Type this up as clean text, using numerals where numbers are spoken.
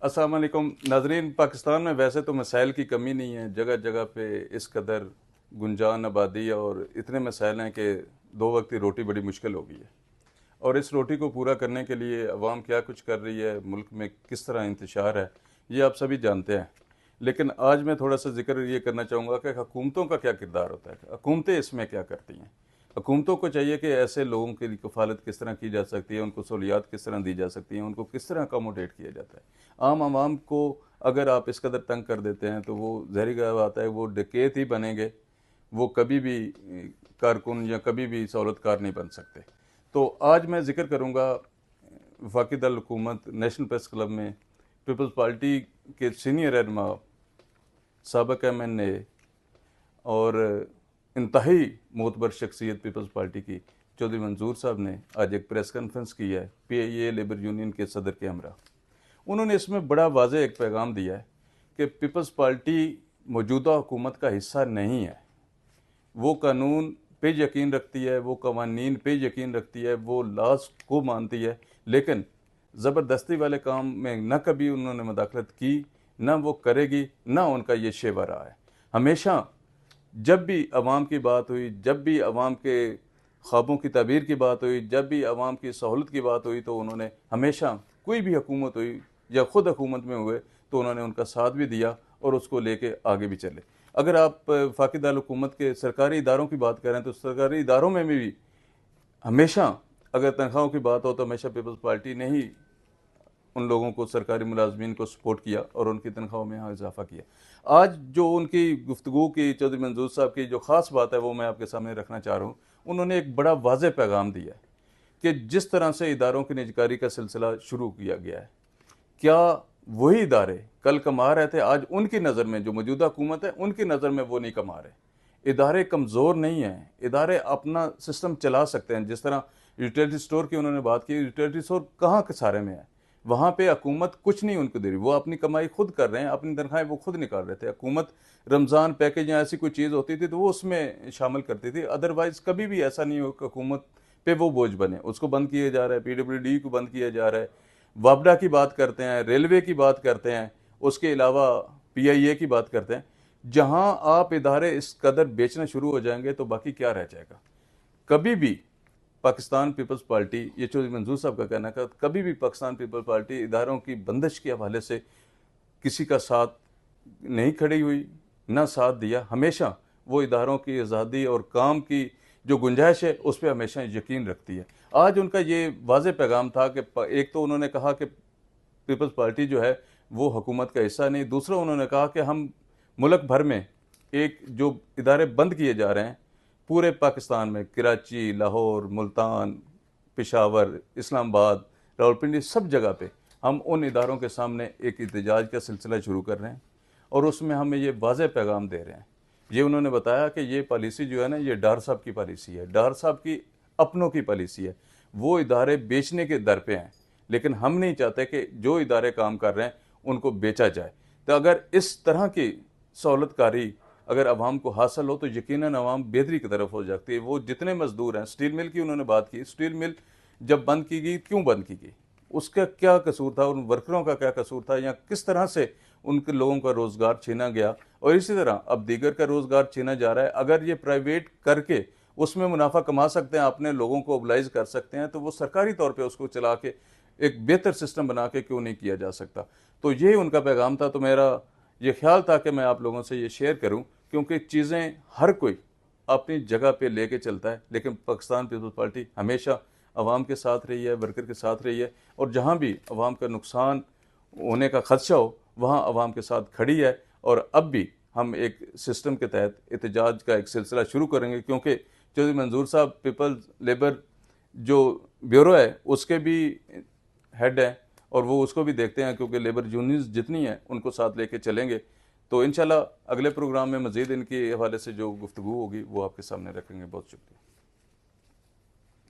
अस्सलाम वालेकुम नाजरीन। पाकिस्तान में वैसे तो मसाइल की कमी नहीं है, जगह जगह पे इस कदर गुंजान आबादी और इतने मसाइल हैं कि दो वक्त की रोटी बड़ी मुश्किल हो गई है। और इस रोटी को पूरा करने के लिए अवाम क्या कुछ कर रही है, मुल्क में किस तरह इंतशार है, ये आप सभी जानते हैं। लेकिन आज मैं थोड़ा सा जिक्र ये करना चाहूँगा कि हुकूमतों का क्या किरदार होता है, हुकूमतें इसमें क्या करती हैं। हुकूमतों को चाहिए कि ऐसे लोगों की कफ़ालत किस तरह की जा सकती है, उनको सहूलियात किस तरह दी जा सकती हैं, उनको किस तरह अकोमोडेट किया जाता है। आम आवाम को अगर आप इस कदर तंग कर देते हैं तो वो ज़हरी गा बात है, वो डकैत ही बनेंगे, वो कभी भी कारकुन या कभी भी सहूलतकार नहीं बन सकते। तो आज मैं जिक्र करूँगा वफाकी दल हुकूमत नेशनल प्रेस क्लब में पीपल्स पार्टी के सीनियर रहनुमा साबिक़ MNA और इंतहाई मोतबर शख्सियत पीपल्स पार्टी की चौधरी मंजूर साहब ने आज एक प्रेस कॉन्फ्रेंस की है PIA लेबर यूनियन के सदर के हमरा। उन्होंने इसमें बड़ा वाज़ेह एक पैगाम दिया है कि पीपल्स पार्टी मौजूदा हुकूमत का हिस्सा नहीं है। वो कानून पे यकीन रखती है, वो कवानीन पे यकीन रखती है, वो लॉज को मानती है, लेकिन ज़बरदस्ती वाले काम में न कभी उन्होंने मदाखलत की, न वो करेगी, न उनका ये शेवा रहा है। हमेशा जब भी अवाम की बात हुई, जब भी अवाम के ख्वाबों की ताबीर की बात हुई, जब भी अवाम की सहूलत की बात हुई, तो उन्होंने हमेशा कोई भी हुकूमत हुई या ख़ुद हुकूमत में हुए तो उन्होंने उनका साथ भी दिया और उसको लेके आगे भी चले। अगर आप वफाकी दारुल हुकूमत के सरकारी इदारों की बात करें तो सरकारी इदारों में भी हमेशा अगर तनख्वाहों की बात हो तो हमेशा पीपल्स पार्टी ने ही उन लोगों को, सरकारी मुलाजमीन को सपोर्ट किया और उनकी तनख्वाहों में यहाँ इजाफा किया। आज जो उनकी गुफ्तगू की चौधरी मंजूर साहब की जो ख़ास बात है वो मैं आपके सामने रखना चाह रहा हूँ। उन्होंने एक बड़ा वाज़ेह पैगाम दिया है कि जिस तरह से इदारों की निजकारी का सिलसिला शुरू किया गया है, क्या वही इदारे कल कमा रहे थे, आज उनकी नज़र में जो मौजूदा हुकूमत है उनकी नज़र में वो नहीं कमा रहे। इदारे कमज़ोर नहीं हैं, इदारे अपना सिस्टम चला सकते हैं। जिस तरह यूटिलिटी स्टोर की उन्होंने बात की, यूटिलिटी स्टोर कहाँ के सारे में है, वहाँ पे हुकूमत कुछ नहीं उनको दे रही, वो अपनी कमाई खुद कर रहे हैं, अपनी तनख्वाहें वो खुद निकाल रहे थे। हुकूमत रमज़ान पैकेज या ऐसी कोई चीज़ होती थी तो वो उसमें शामिल करती थी, अदरवाइज़ कभी भी ऐसा नहीं हो कि हुकूमत पे वो बोझ बने। उसको बंद किया जा रहा है, PWD को बंद किया जा रहा है, वापडा की बात करते हैं, रेलवे की बात करते हैं, उसके अलावा PIA की बात करते हैं। जहां आप इदारे इस कदर बेचना शुरू हो जाएंगे तो बाकी क्या रह जाएगा। कभी भी पाकिस्तान पीपल्स पार्टी, ये चौधरी मंजूर साहब का कहना था, कभी भी पाकिस्तान पीपल्स पार्टी इदारों की बंदिश के हवाले से किसी का साथ नहीं खड़ी हुई, ना साथ दिया। हमेशा वो इदारों की आज़ादी और काम की जो गुंजाइश है उस पर हमेशा यकीन रखती है। आज उनका ये वाज़ेह पैगाम था कि एक तो उन्होंने कहा कि पीपल्स पार्टी जो है वो हुकूमत का हिस्सा नहीं, दूसरा उन्होंने कहा कि हम मुल्क भर में एक जो इदारे बंद किए जा रहे हैं पूरे पाकिस्तान में, कराची, लाहौर, मुल्तान, पेशावर, इस्लामाबाद, रावलपिंडी, सब जगह पे हम उन इदारों के सामने एक एहतजाज का सिलसिला शुरू कर रहे हैं और उसमें हमें ये वाज़ेह पैगाम दे रहे हैं। ये उन्होंने बताया कि ये पॉलिसी जो है ना, ये डार साहब की पॉलिसी है, डार साहब की अपनों की पॉलिसी है। वो इदारे बेचने के दर पे हैं, लेकिन हम नहीं चाहते कि जो इदारे काम कर रहे हैं उनको बेचा जाए। तो अगर इस तरह की सहूलतकारी अगर अवाम को हासिल हो तो यकीनन अवाम बेहतरी की तरफ हो जाती है। वो जितने मजदूर हैं, स्टील मिल की उन्होंने बात की, स्टील मिल जब बंद की गई, क्यों बंद की गई, उसका क्या कसूर था, उन वर्करों का क्या कसूर था, या किस तरह से उनके लोगों का रोज़गार छीना गया। और इसी तरह अब दीगर का रोज़गार छीना जा रहा है। अगर ये प्राइवेट करके उसमें मुनाफा कमा सकते हैं, अपने लोगों को मोबिलाइज कर सकते हैं, तो वो सरकारी तौर पे उसको चला के एक बेहतर सिस्टम बना के क्यों नहीं किया जा सकता। तो ये उनका पैगाम था। तो मेरा ये ख्याल था कि मैं आप लोगों से ये शेयर करूं, क्योंकि चीज़ें हर कोई अपनी जगह पे लेके चलता है, लेकिन पाकिस्तान पीपल्स पार्टी हमेशा अवाम के साथ रही है, वर्कर के साथ रही है, और जहाँ भी अवाम का नुकसान होने का खदशा हो वहाँ अवाम के साथ खड़ी है। और अब भी हम एक सिस्टम के तहत एहतजाज का एक सिलसिला शुरू करेंगे, क्योंकि चौधरी मंजूर साहब पीपल्स लेबर जो ब्यूरो है उसके भी हेड हैं और वो उसको भी देखते हैं, क्योंकि लेबर यूनियंस जितनी हैं उनको साथ लेके चलेंगे। तो इंशाल्लाह अगले प्रोग्राम में मज़ीद इनके हवाले से जो गुफ्तगू होगी वो आपके सामने रखेंगे। बहुत शुक्रिया।